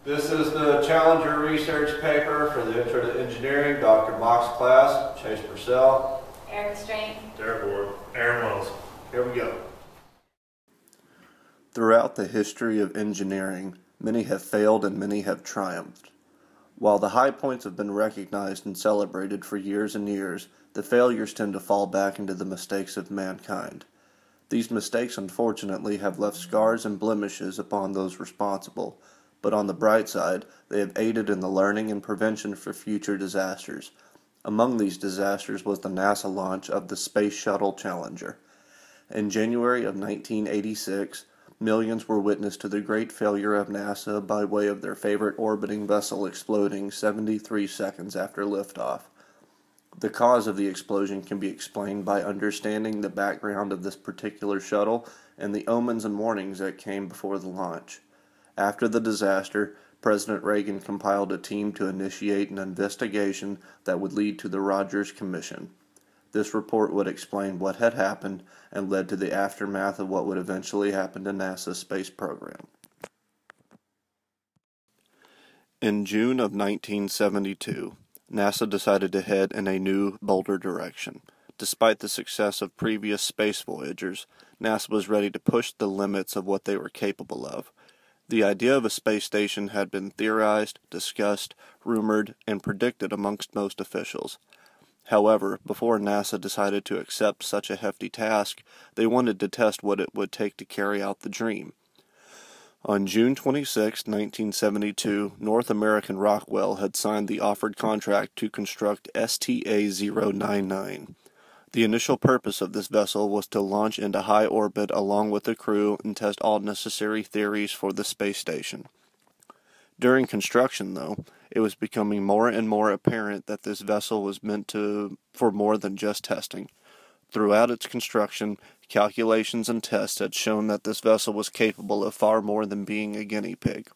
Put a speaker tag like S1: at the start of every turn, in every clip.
S1: This is the Challenger research paper for the Intro to Engineering, Dr. Mock's class, Chase Purcell,
S2: Aaron Strain,
S3: Derek Ward, Aaron Wells.
S1: Here we go.
S4: Throughout the history of engineering, many have failed and many have triumphed. While the high points have been recognized and celebrated for years and years, the failures tend to fall back into the mistakes of mankind. These mistakes, unfortunately, have left scars and blemishes upon those responsible, but on the bright side, they have aided in the learning and prevention for future disasters. Among these disasters was the NASA launch of the Space Shuttle Challenger. In January of 1986, millions were witness to the great failure of NASA by way of their favorite orbiting vessel exploding 73 seconds after liftoff. The cause of the explosion can be explained by understanding the background of this particular shuttle and the omens and warnings that came before the launch. After the disaster, President Reagan compiled a team to initiate an investigation that would lead to the Rogers Commission. This report would explain what had happened and led to the aftermath of what would eventually happen to NASA's space program. In June of 1972, NASA decided to head in a new, bolder direction. Despite the success of previous space voyagers, NASA was ready to push the limits of what they were capable of. The idea of a space station had been theorized, discussed, rumored, and predicted amongst most officials. However, before NASA decided to accept such a hefty task, they wanted to test what it would take to carry out the dream. On June 26, 1972, North American Rockwell had signed the offered contract to construct STA-099. The initial purpose of this vessel was to launch into high orbit along with the crew and test all necessary theories for the space station. During construction, though, it was becoming more and more apparent that this vessel was meant for more than just testing. Throughout its construction, calculations and tests had shown that this vessel was capable of far more than being a guinea pig.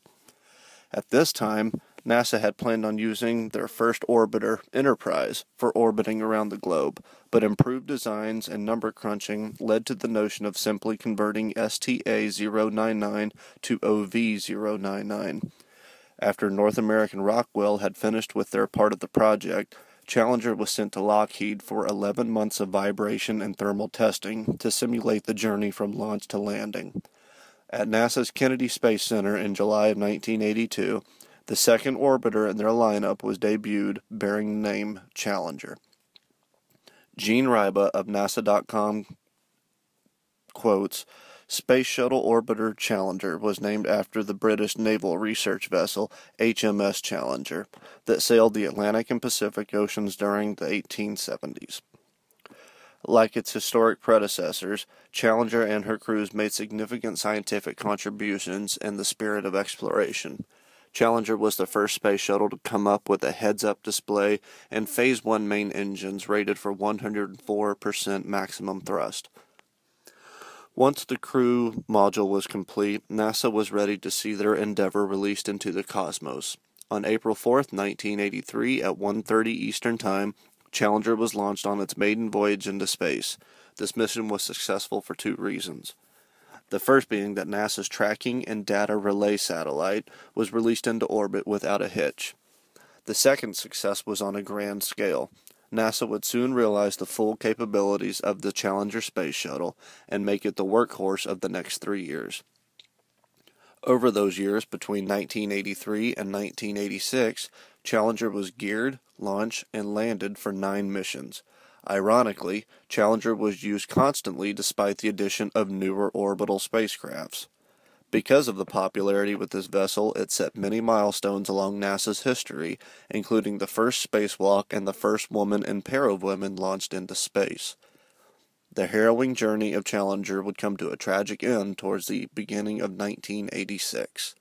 S4: At this time, NASA had planned on using their first orbiter, Enterprise, for orbiting around the globe, but improved designs and number crunching led to the notion of simply converting STA-099 to OV-099. After North American Rockwell had finished with their part of the project, Challenger was sent to Lockheed for 11 months of vibration and thermal testing to simulate the journey from launch to landing. At NASA's Kennedy Space Center in July of 1982, the second orbiter in their lineup was debuted, bearing the name Challenger. Gene Ryba of NASA.com quotes, "Space Shuttle Orbiter Challenger was named after the British naval research vessel HMS Challenger that sailed the Atlantic and Pacific Oceans during the 1870s. Like its historic predecessors, Challenger and her crews made significant scientific contributions in the spirit of exploration. Challenger was the first space shuttle to come up with a heads-up display and Phase 1 main engines rated for 104% maximum thrust. Once the crew module was complete, NASA was ready to see their endeavor released into the cosmos. On April 4, 1983, at 1:30 Eastern Time, Challenger was launched on its maiden voyage into space. This mission was successful for two reasons. The first being that NASA's Tracking and Data Relay satellite was released into orbit without a hitch. The second success was on a grand scale. NASA would soon realize the full capabilities of the Challenger space shuttle and make it the workhorse of the next 3 years. Over those years, between 1983 and 1986, Challenger was geared, launched, and landed for 9 missions. Ironically, Challenger was used constantly despite the addition of newer orbital spacecrafts. Because of the popularity with this vessel, it set many milestones along NASA's history, including the first spacewalk and the first woman and pair of women launched into space. The harrowing journey of Challenger would come to a tragic end towards the beginning of 1986.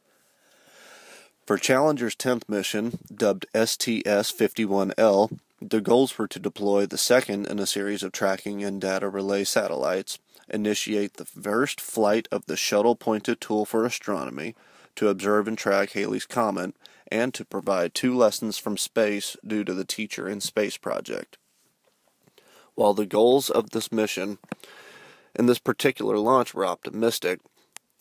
S4: For Challenger's 10th mission, dubbed STS-51L, the goals were to deploy the second in a series of tracking and data relay satellites, initiate the first flight of the shuttle-pointed tool for astronomy, to observe and track Halley's Comet, and to provide 2 lessons from space due to the Teacher in Space project. While the goals of this mission in this particular launch were optimistic,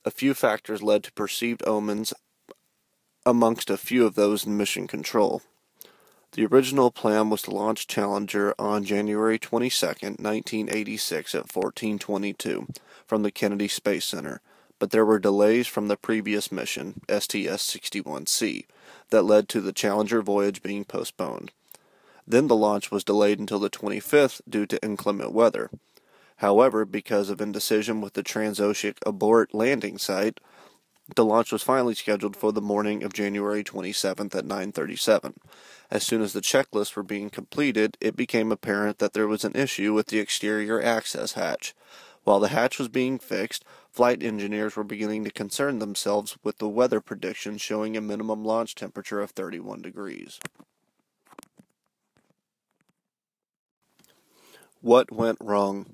S4: a few factors led to perceived omens amongst a few of those in mission control. The original plan was to launch Challenger on January 22, 1986 at 14:22 from the Kennedy Space Center, but there were delays from the previous mission, STS-61C, that led to the Challenger voyage being postponed. Then the launch was delayed until the 25th due to inclement weather. However, because of indecision with the transoceanic abort landing site, the launch was finally scheduled for the morning of January 27th at 9:37. As soon as the checklists were being completed, it became apparent that there was an issue with the exterior access hatch. While the hatch was being fixed, flight engineers were beginning to concern themselves with the weather prediction showing a minimum launch temperature of 31 degrees. What went wrong?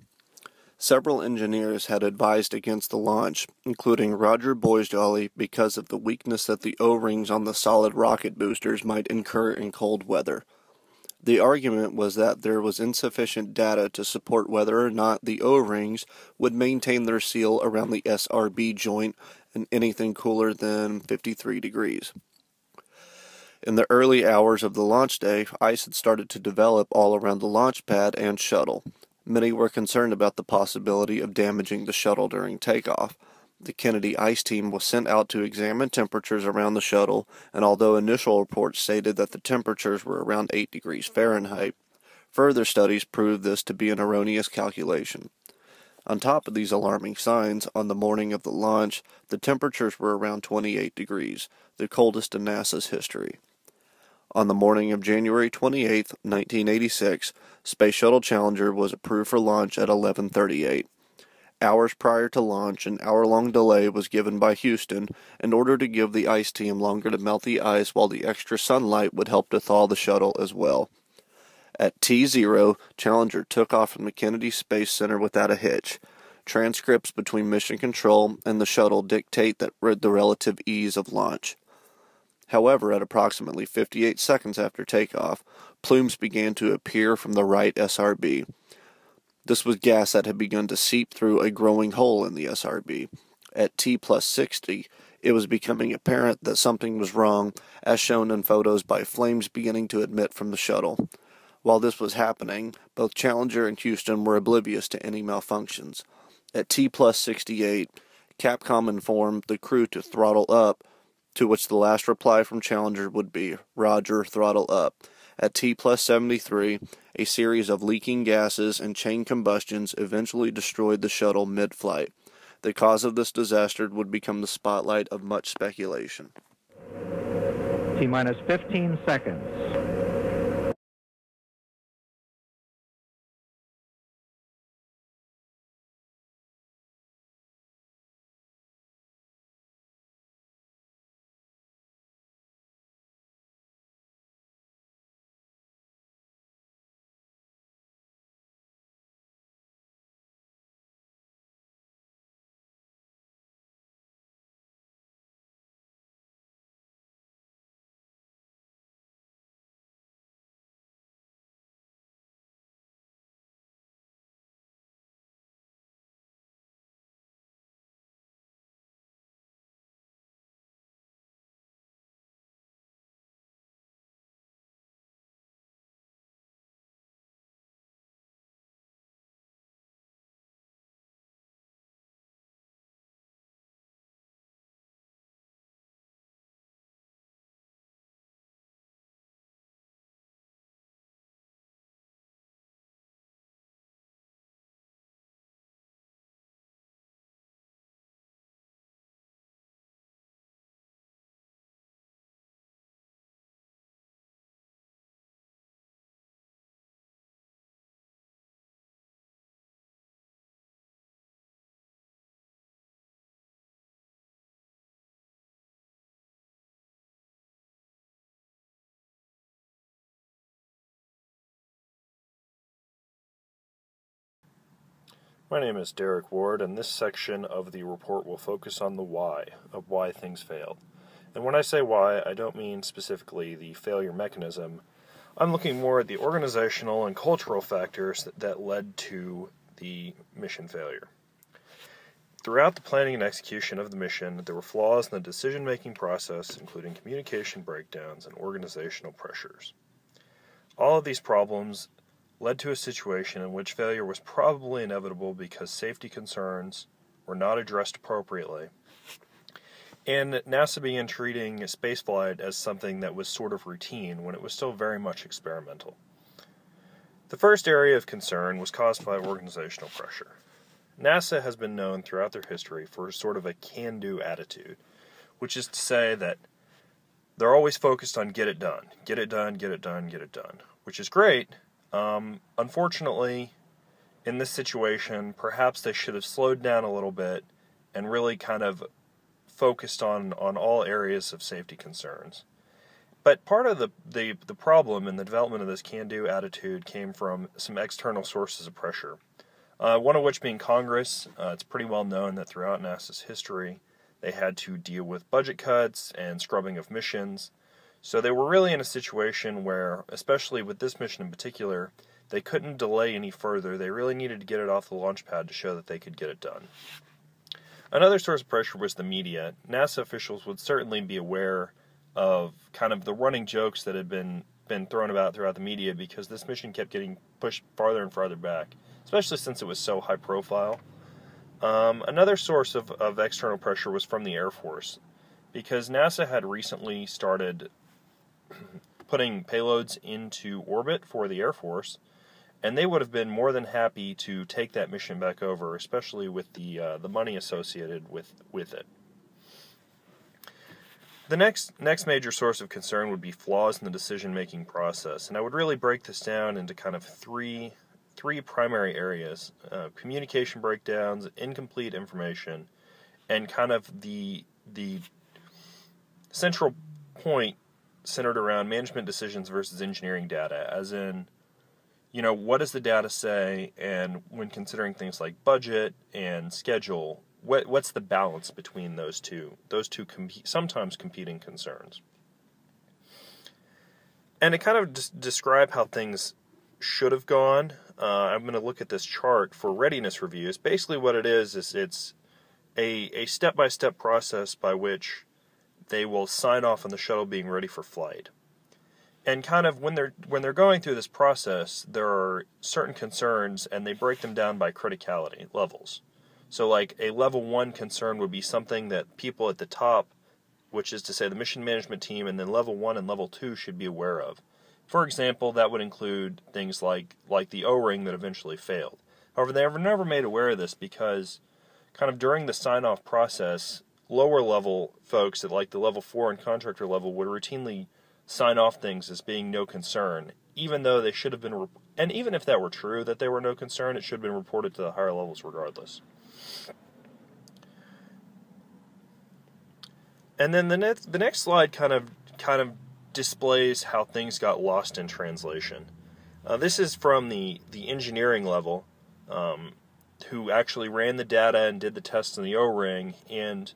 S4: Several engineers had advised against the launch, including Roger Boisjoli, because of the weakness that the O-rings on the solid rocket boosters might incur in cold weather. The argument was that there was insufficient data to support whether or not the O-rings would maintain their seal around the SRB joint in anything cooler than 53 degrees. In the early hours of the launch day, ice had started to develop all around the launch pad and shuttle. Many were concerned about the possibility of damaging the shuttle during takeoff. The Kennedy ice team was sent out to examine temperatures around the shuttle, and although initial reports stated that the temperatures were around 8 degrees Fahrenheit, further studies proved this to be an erroneous calculation. On top of these alarming signs, on the morning of the launch, the temperatures were around 28 degrees, the coldest in NASA's history. On the morning of January 28, 1986, Space Shuttle Challenger was approved for launch at 11:38. Hours prior to launch, an hour-long delay was given by Houston in order to give the ice team longer to melt the ice, while the extra sunlight would help to thaw the shuttle as well. At T0, Challenger took off from the Kennedy Space Center without a hitch. Transcripts between Mission Control and the shuttle dictate the relative ease of launch. However, at approximately 58 seconds after takeoff, plumes began to appear from the right SRB. This was gas that had begun to seep through a growing hole in the SRB. At T plus 60, it was becoming apparent that something was wrong, as shown in photos by flames beginning to emit from the shuttle. While this was happening, both Challenger and Houston were oblivious to any malfunctions. At T plus 68, Capcom informed the crew to throttle up, to which the last reply from Challenger would be, "Roger, throttle up." At T plus 73, a series of leaking gases and chain combustions eventually destroyed the shuttle mid-flight. The cause of this disaster would become the spotlight of much speculation.
S2: T-minus 15 seconds.
S3: My name is Derek Ward, and this section of the report will focus on the why of why things failed. And when I say why, I don't mean specifically the failure mechanism. I'm looking more at the organizational and cultural factors that led to the mission failure. throughout the planning and execution of the mission, there were flaws in the decision-making process, including communication breakdowns and organizational pressures. All of these problems led to a situation in which failure was probably inevitable because safety concerns were not addressed appropriately, and NASA began treating spaceflight as something that was sort of routine when it was still very much experimental. The first area of concern was caused by organizational pressure. NASA has been known throughout their history for sort of a can-do attitude, which is to say that they're always focused on get it done, get it done, get it done, get it done, which is great. Unfortunately, in this situation, perhaps they should have slowed down a little bit and really kind of focused on all areas of safety concerns. But part of the problem in the development of this can-do attitude came from some external sources of pressure. One of which being Congress. It's pretty well known that throughout NASA's history, they had to deal with budget cuts and scrubbing of missions. So they were really in a situation where, especially with this mission in particular, they couldn't delay any further. They really needed to get it off the launch pad to show that they could get it done. Another source of pressure was the media. NASA officials would certainly be aware of kind of the running jokes that had been thrown about throughout the media because this mission kept getting pushed farther and farther back, especially since it was so high profile. Another source of external pressure was from the Air Force, because NASA had recently started putting payloads into orbit for the Air Force, and they would have been more than happy to take that mission back over, especially with the money associated with it. The next major source of concern would be flaws in the decision-making process, and I would really break this down into kind of three primary areas: communication breakdowns, incomplete information, and kind of the central point centered around management decisions versus engineering data, as in, what does the data say, and when considering things like budget and schedule, what's the balance between those two sometimes competing concerns? And to kind of describe how things should have gone, I'm going to look at this chart for readiness reviews. Basically what it is it's a step-by-step process by which they will sign off on the shuttle being ready for flight. And kind of when they're going through this process, there are certain concerns, and they break them down by criticality levels. So like a level 1 concern would be something that people at the top, which is to say the mission management team, and then level 1 and level 2 should be aware of. For example, that would include things like the O-ring that eventually failed. However, they were never made aware of this because kind of during the sign-off process, lower level folks at like the level 4 and contractor level would routinely sign off things as being no concern, even though they should have been, and even if that were true that they were no concern, it should have been reported to the higher levels regardless. And then the next slide kind of displays how things got lost in translation. This is from the engineering level, who actually ran the data and did the tests on the O-ring, and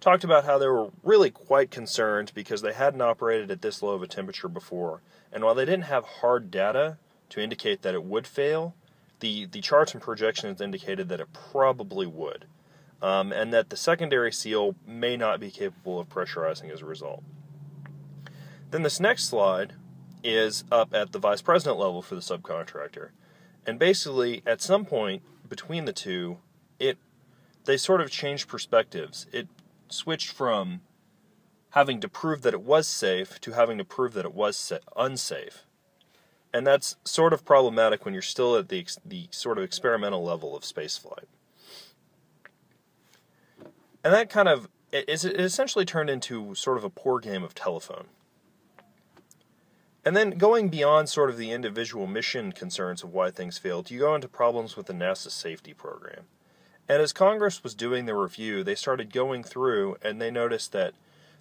S3: talked about how they were really quite concerned because they hadn't operated at this low of a temperature before. And while they didn't have hard data to indicate that it would fail, the charts and projections indicated that it probably would, and that the secondary seal may not be capable of pressurizing as a result. Then this next slide is up at the vice president level for the subcontractor. And basically, at some point between the two, they sort of changed perspectives. It switched from having to prove that it was safe to having to prove that it was unsafe. And that's sort of problematic when you're still at the sort of experimental level of spaceflight. And that kind of, it essentially turned into sort of a poor game of telephone. And then going beyond sort of the individual mission concerns of why things failed, you go into problems with the NASA safety program. And as Congress was doing the review, they started going through and they noticed that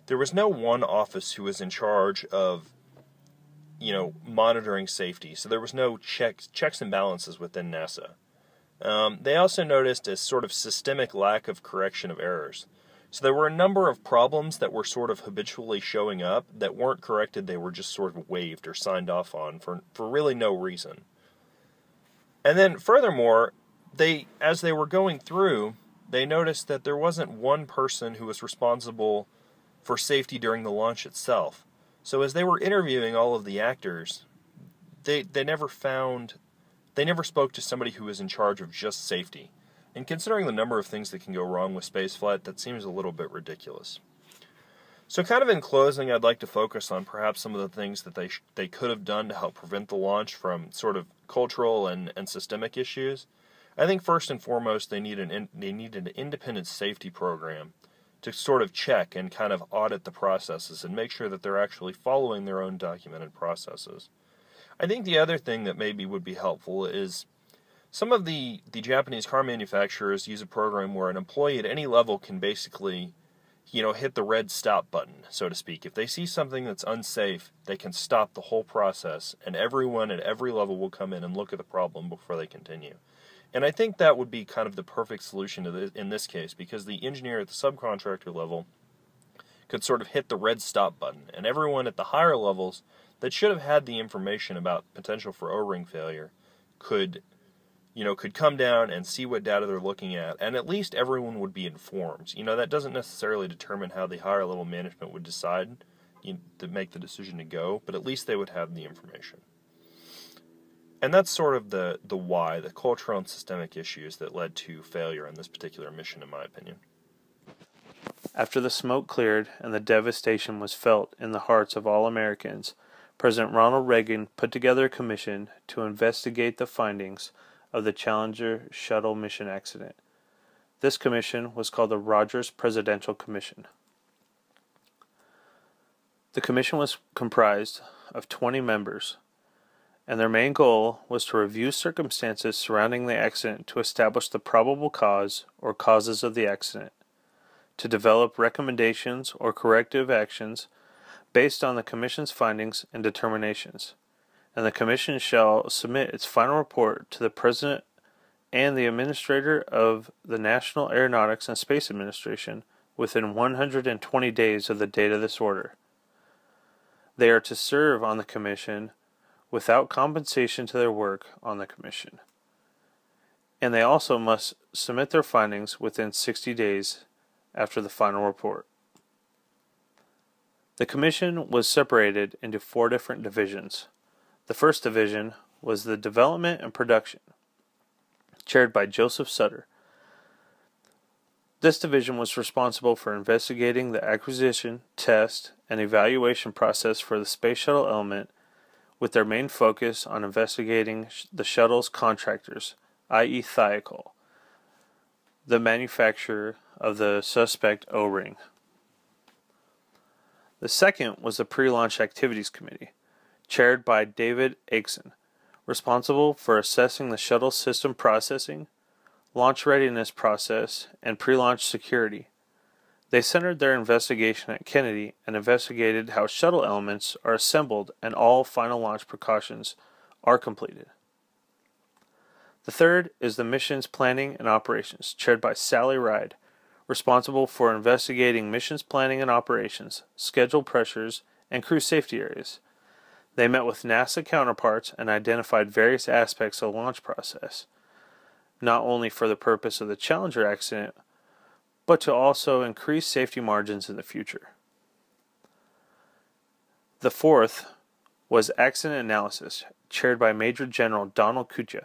S3: there was no one office who was in charge of, monitoring safety. So there was no checks and balances within NASA. They also noticed a sort of systemic lack of correction of errors. So there were a number of problems that were sort of habitually showing up that weren't corrected. They were just sort of waived or signed off on for really no reason. And then furthermore, as they were going through, they noticed that there wasn't one person who was responsible for safety during the launch itself. So as they were interviewing all of the actors, they never spoke to somebody who was in charge of just safety. And considering the number of things that can go wrong with spaceflight, that seems a little bit ridiculous. So kind of in closing, I'd like to focus on perhaps some of the things that they could have done to help prevent the launch from sort of cultural and systemic issues. I think first and foremost, they need an independent safety program to sort of check and kind of audit the processes and make sure that they're actually following their own documented processes. I think the other thing that maybe would be helpful is some of the Japanese car manufacturers use a program where an employee at any level can basically, hit the red stop button, so to speak. If they see something that's unsafe, they can stop the whole process, and everyone at every level will come in and look at the problem before they continue. And I think that would be kind of the perfect solution in this case, because the engineer at the subcontractor level could sort of hit the red stop button, and everyone at the higher levels that should have had the information about potential for O-ring failure could come down and see what data they're looking at, and at least everyone would be informed. That doesn't necessarily determine how the higher level management would decide to make the decision to go, but at least they would have the information. And that's sort of the why, the cultural and systemic issues that led to failure on this particular mission, in my opinion.
S2: After the smoke cleared and the devastation was felt in the hearts of all Americans, President Ronald Reagan put together a commission to investigate the findings of the Challenger shuttle mission accident. This commission was called the Rogers Presidential Commission. The commission was comprised of 20 members, and their main goal was to review circumstances surrounding the accident to establish the probable cause or causes of the accident, to develop recommendations or corrective actions based on the Commission's findings and determinations, and the Commission shall submit its final report to the President and the Administrator of the National Aeronautics and Space Administration within 120 days of the date of this order. They are to serve on the Commission without compensation to their work on the Commission, and they also must submit their findings within 60 days after the final report. The Commission was separated into 4 different divisions. The first division was the Development and Production, chaired by Joseph Sutter. This division was responsible for investigating the acquisition, test, and evaluation process for the Space Shuttle element, with their main focus on investigating the shuttle's contractors, i.e. Thiokol, the manufacturer of the suspect O-ring. The second was the Pre-Launch Activities Committee, chaired by David Aikson, responsible for assessing the shuttle system processing, launch readiness process, and pre-launch security. They centered their investigation at Kennedy and investigated how shuttle elements are assembled and all final launch precautions are completed. The third is the Missions Planning and Operations, chaired by Sally Ride, responsible for investigating missions planning and operations, schedule pressures, and crew safety areas. They met with NASA counterparts and identified various aspects of the launch process, not only for the purpose of the Challenger accident, but to also increase safety margins in the future. The fourth was Accident Analysis, chaired by Major General Donald Kucha.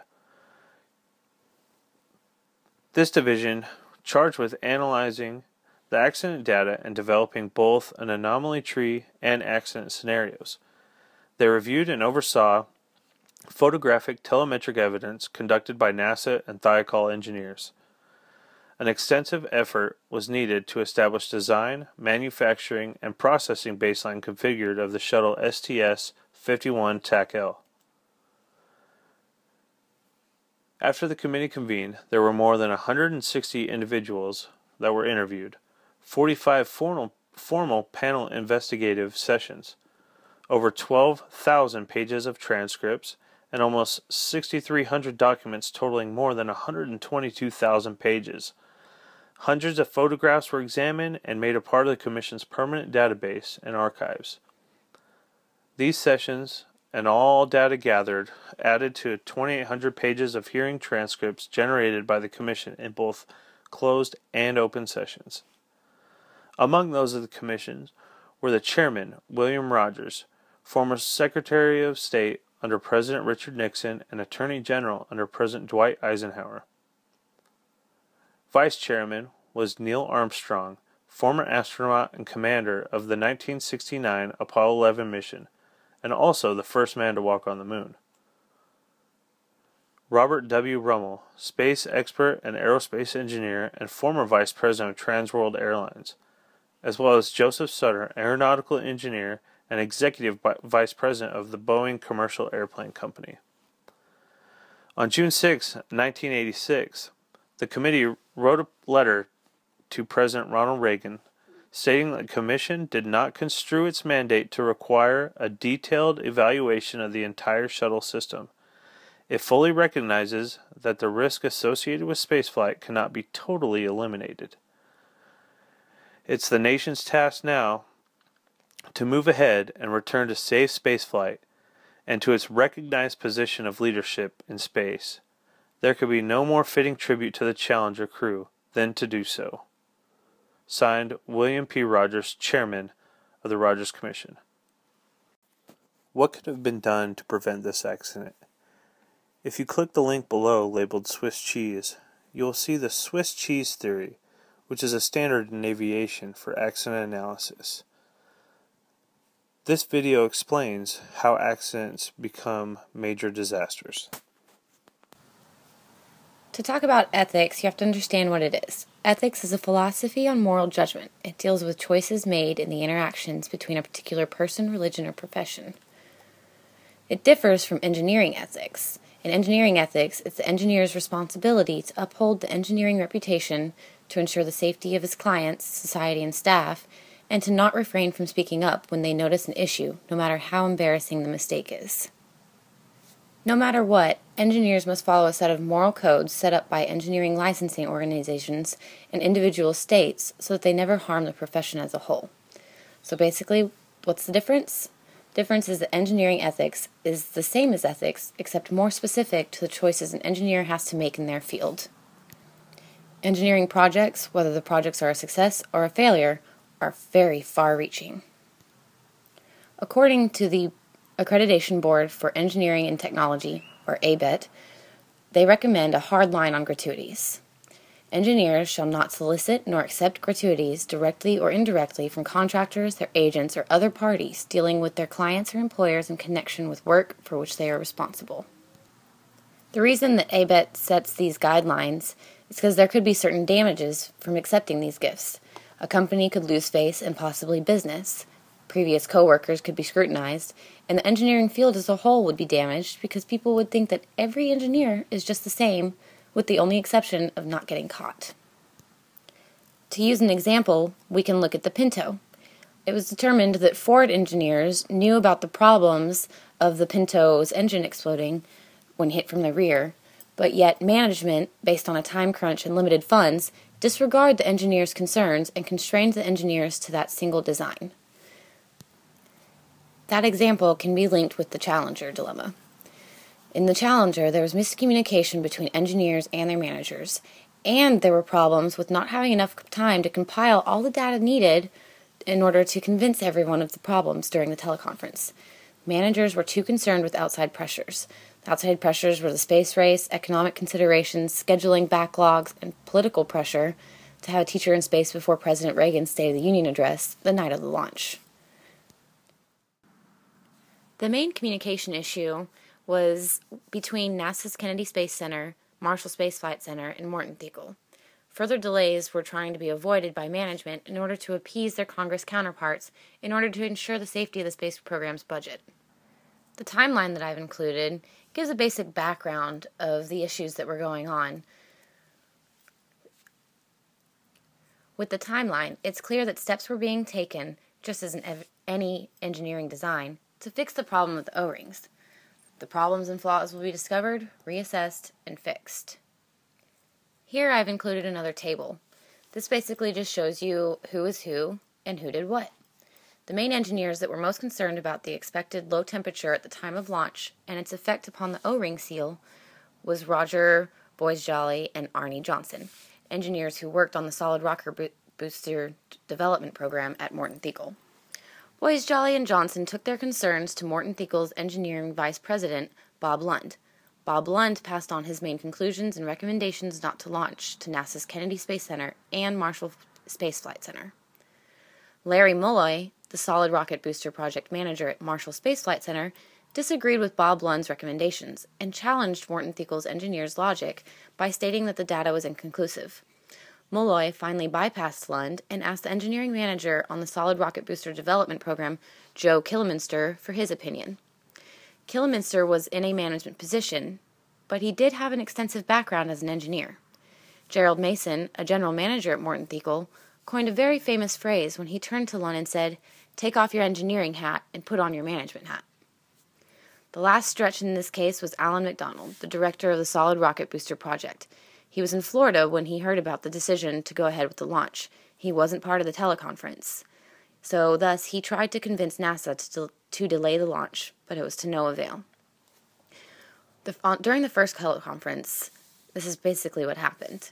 S2: This division, charged with analyzing the accident data and developing both an anomaly tree and accident scenarios. They reviewed and oversaw photographic telemetric evidence conducted by NASA and Thiokol engineers. An extensive effort was needed to establish design, manufacturing, and processing baseline configured of the shuttle STS-51 TAC-L. After the committee convened, there were more than 160 individuals that were interviewed, 45 formal panel investigative sessions, over 12,000 pages of transcripts, and almost 6,300 documents totaling more than 122,000 pages. Hundreds of photographs were examined and made a part of the Commission's permanent database and archives. These sessions and all data gathered added to 2,800 pages of hearing transcripts generated by the Commission in both closed and open sessions. Among those of the commissions were the chairman, William Rogers, former Secretary of State under President Richard Nixon and Attorney General under President Dwight Eisenhower. Vice chairman was Neil Armstrong, former astronaut and commander of the 1969 Apollo 11 mission, and also the first man to walk on the moon. Robert W. Rummel, space expert and aerospace engineer and former vice president of Trans World Airlines, as well as Joseph Sutter, aeronautical engineer and executive vice president of the Boeing Commercial Airplane Company. On June 6, 1986, the committee wrote a letter to President Ronald Reagan stating that the Commission did not construe its mandate to require a detailed evaluation of the entire shuttle system. It fully recognizes that the risk associated with spaceflight cannot be totally eliminated. It's the nation's task now to move ahead and return to safe spaceflight and to its recognized position of leadership in space. There could be no more fitting tribute to the Challenger crew than to do so. Signed, William P. Rogers, Chairman of the Rogers Commission. What could have been done to prevent this accident? If you click the link below labeled Swiss cheese, you will see the Swiss cheese theory, which is a standard in aviation for accident analysis. This video explains how accidents become major disasters.
S5: To talk about ethics, you have to understand what it is. Ethics is a philosophy on moral judgment. It deals with choices made in the interactions between a particular person, religion, or profession. It differs from engineering ethics. In engineering ethics, it's the engineer's responsibility to uphold the engineering reputation, to ensure the safety of his clients, society, and staff, and to not refrain from speaking up when they notice an issue, no matter how embarrassing the mistake is. No matter what, engineers must follow a set of moral codes set up by engineering licensing organizations and individual states so that they never harm the profession as a whole. So basically, what's the difference? The difference is that engineering ethics is the same as ethics, except more specific to the choices an engineer has to make in their field. Engineering projects, whether the projects are a success or a failure, are very far-reaching. According to the Accreditation Board for Engineering and Technology, or ABET, they recommend a hard line on gratuities. Engineers shall not solicit nor accept gratuities directly or indirectly from contractors, their agents, or other parties dealing with their clients or employers in connection with work for which they are responsible. The reason that ABET sets these guidelines is because there could be certain damages from accepting these gifts. A company could lose face and possibly business. Previous co-workers could be scrutinized, and the engineering field as a whole would be damaged because people would think that every engineer is just the same, with the only exception of not getting caught. To use an example, we can look at the Pinto. It was determined that Ford engineers knew about the problems of the Pinto's engine exploding when hit from the rear, but yet management, based on a time crunch and limited funds, disregard the engineers' concerns and constrained the engineers to that single design. That example can be linked with the Challenger dilemma. In the Challenger, there was miscommunication between engineers and their managers, and there were problems with not having enough time to compile all the data needed in order to convince everyone of the problems during the teleconference. Managers were too concerned with outside pressures. The outside pressures were the space race, economic considerations, scheduling backlogs, and political pressure to have a teacher in space before President Reagan's State of the Union address the night of the launch. The main communication issue was between NASA's Kennedy Space Center, Marshall Space Flight Center, and Morton Thiel. Further delays were trying to be avoided by management in order to appease their Congress counterparts in order to ensure the safety of the space program's budget. The timeline that I've included gives a basic background of the issues that were going on. With the timeline, it's clear that steps were being taken, just as in any engineering design, to fix the problem with the O-rings. The problems and flaws will be discovered, reassessed, and fixed. Here I've included another table. This basically just shows you who is who and who did what. The main engineers that were most concerned about the expected low temperature at the time of launch and its effect upon the O-ring seal was Roger Boisjoli and Arnie Johnson. engineers who worked on the solid rocket booster development program at Morton Thiel. Boys Jolly and Johnson took their concerns to Morton Thiel's engineering vice president, Bob Lund. Bob Lund passed on his main conclusions and recommendations not to launch to NASA's Kennedy Space Center and Marshall Space Flight Center. Larry Mulloy, the solid rocket booster project manager at Marshall Space Flight Center, disagreed with Bob Lund's recommendations and challenged Morton Thiel's engineers' logic by stating that the data was inconclusive. Mulloy finally bypassed Lund and asked the engineering manager on the solid rocket booster development program, Joe Kilminster, for his opinion. Kilminster was in a management position, but he did have an extensive background as an engineer. Gerald Mason, a general manager at Morton Thiel, coined a very famous phrase when he turned to Lund and said, "Take off your engineering hat and put on your management hat." The last stretch in this case was Alan McDonald, the director of the solid rocket booster project. He was in Florida when he heard about the decision to go ahead with the launch. He wasn't part of the teleconference. So, thus, he tried to convince NASA to delay the launch, but it was to no avail. During the first teleconference, this is basically what happened.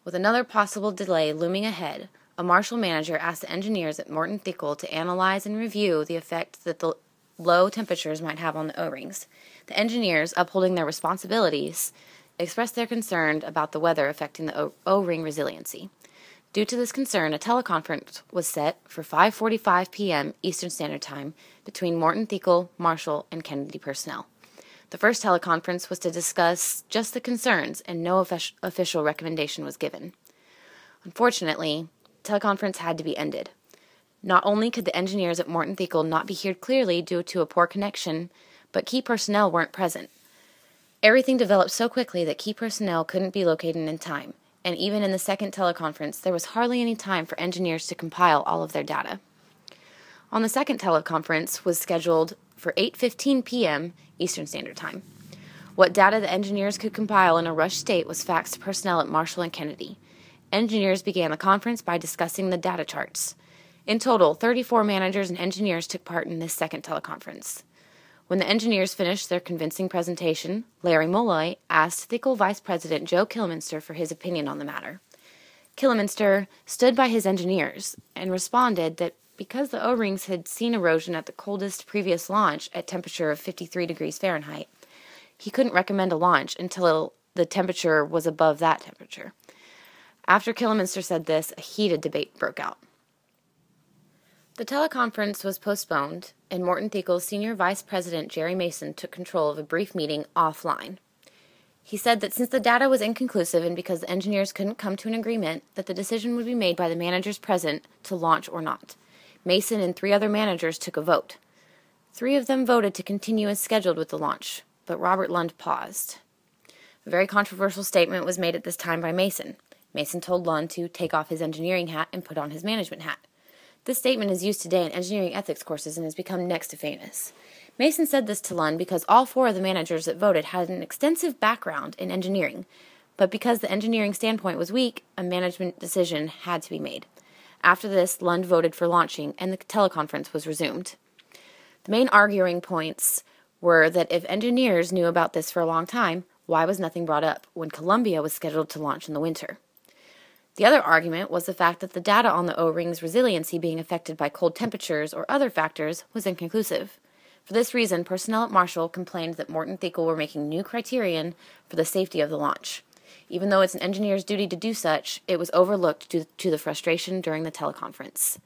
S5: With another possible delay looming ahead, a Marshall manager asked the engineers at Morton Thiel to analyze and review the effect that the low temperatures might have on the O-rings. The engineers, upholding their responsibilities, expressed their concern about the weather affecting the O-ring resiliency. Due to this concern, a teleconference was set for 5:45 p.m. Eastern Standard Time between Morton Thiel, Marshall, and Kennedy personnel. The first teleconference was to discuss just the concerns, and no official recommendation was given. Unfortunately, the teleconference had to be ended. Not only could the engineers at Morton Thiel not be heard clearly due to a poor connection, but key personnel weren't present. Everything developed so quickly that key personnel couldn't be located in time, and even in the second teleconference, there was hardly any time for engineers to compile all of their data. On the second teleconference was scheduled for 8:15 p.m. Eastern Standard Time. What data the engineers could compile in a rushed state was faxed to personnel at Marshall and Kennedy. Engineers began the conference by discussing the data charts. In total, 34 managers and engineers took part in this second teleconference. When the engineers finished their convincing presentation, Larry Mulloy asked Thiel Vice President Joe Kilminster for his opinion on the matter. Kilminster stood by his engineers and responded that because the O-rings had seen erosion at the coldest previous launch at temperature of 53 degrees Fahrenheit, he couldn't recommend a launch until the temperature was above that temperature. After Kilminster said this, a heated debate broke out. The teleconference was postponed, and Morton Thiel's Senior Vice President Jerry Mason took control of a brief meeting offline. He said that since the data was inconclusive and because the engineers couldn't come to an agreement, that the decision would be made by the managers present to launch or not. Mason and 3 other managers took a vote. 3 of them voted to continue as scheduled with the launch, but Robert Lund paused. A very controversial statement was made at this time by Mason. Mason told Lund to take off his engineering hat and put on his management hat. This statement is used today in engineering ethics courses and has become next to famous. Mason said this to Lund because all 4 of the managers that voted had an extensive background in engineering, but because the engineering standpoint was weak, a management decision had to be made. After this, Lund voted for launching, and the teleconference was resumed. The main arguing points were that if engineers knew about this for a long time, why was nothing brought up when Columbia was scheduled to launch in the winter? The other argument was the fact that the data on the O-ring's resiliency being affected by cold temperatures or other factors was inconclusive. For this reason, personnel at Marshall complained that Morton Thiel were making new criterion for the safety of the launch. Even though it's an engineer's duty to do such, it was overlooked due to the frustration during the teleconference.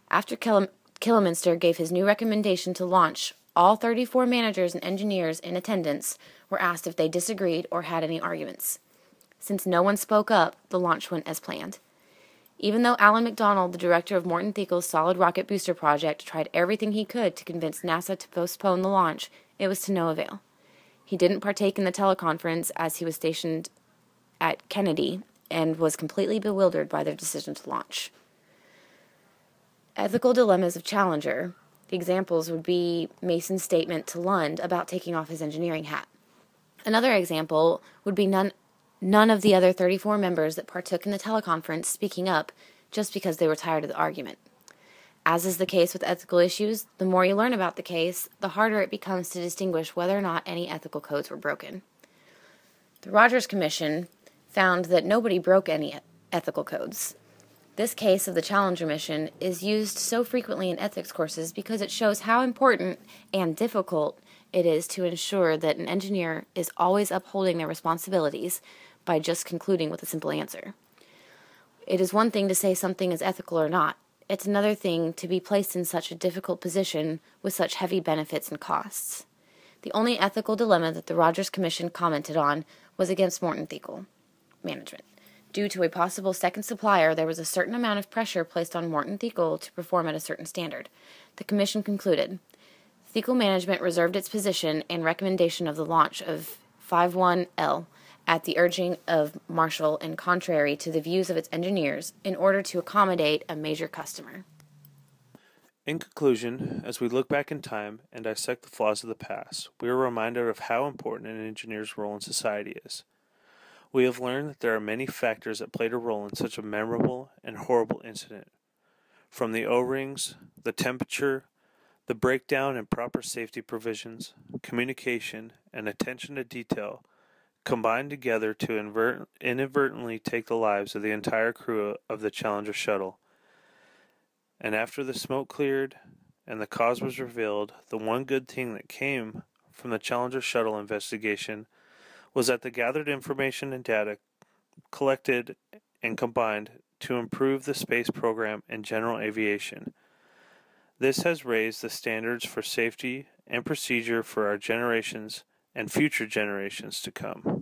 S5: After Kilminster gave his new recommendation to launch, all 34 managers and engineers in attendance were asked if they disagreed or had any arguments. Since no one spoke up, the launch went as planned. Even though Alan McDonald, the director of Morton Thiel's solid rocket booster project, tried everything he could to convince NASA to postpone the launch, it was to no avail. He didn't partake in the teleconference as he was stationed at Kennedy and was completely bewildered by their decision to launch. Ethical dilemmas of Challenger. The examples would be Mason's statement to Lund about taking off his engineering hat. Another example would be none of the other 34 members that partook in the teleconference speaking up just because they were tired of the argument. As is the case with ethical issues, the more you learn about the case, the harder it becomes to distinguish whether or not any ethical codes were broken. The Rogers Commission found that nobody broke any ethical codes. This case of the Challenger mission is used so frequently in ethics courses because it shows how important and difficult it is to ensure that an engineer is always upholding their responsibilities by just concluding with a simple answer. It is one thing to say something is ethical or not. It's another thing to be placed in such a difficult position with such heavy benefits and costs. The only ethical dilemma that the Rogers Commission commented on was against Morton Thiel management. Due to a possible second supplier, there was a certain amount of pressure placed on Morton Thiel to perform at a certain standard. The Commission concluded, Thiel management reserved its position and recommendation of the launch of 51L at the urging of Marshall and contrary to the views of its engineers in order to accommodate a major customer.
S2: In conclusion, as we look back in time and dissect the flaws of the past, we are reminded of how important an engineer's role in society is. We have learned that there are many factors that played a role in such a memorable and horrible incident. From the O-rings, the temperature, the breakdown in proper safety provisions, communication, and attention to detail combined together to inadvertently take the lives of the entire crew of the Challenger shuttle. And after the smoke cleared and the cause was revealed, the one good thing that came from the Challenger shuttle investigation was that the gathered information and data collected and combined to improve the space program and general aviation. This has raised the standards for safety and procedure for our generations and future generations to come.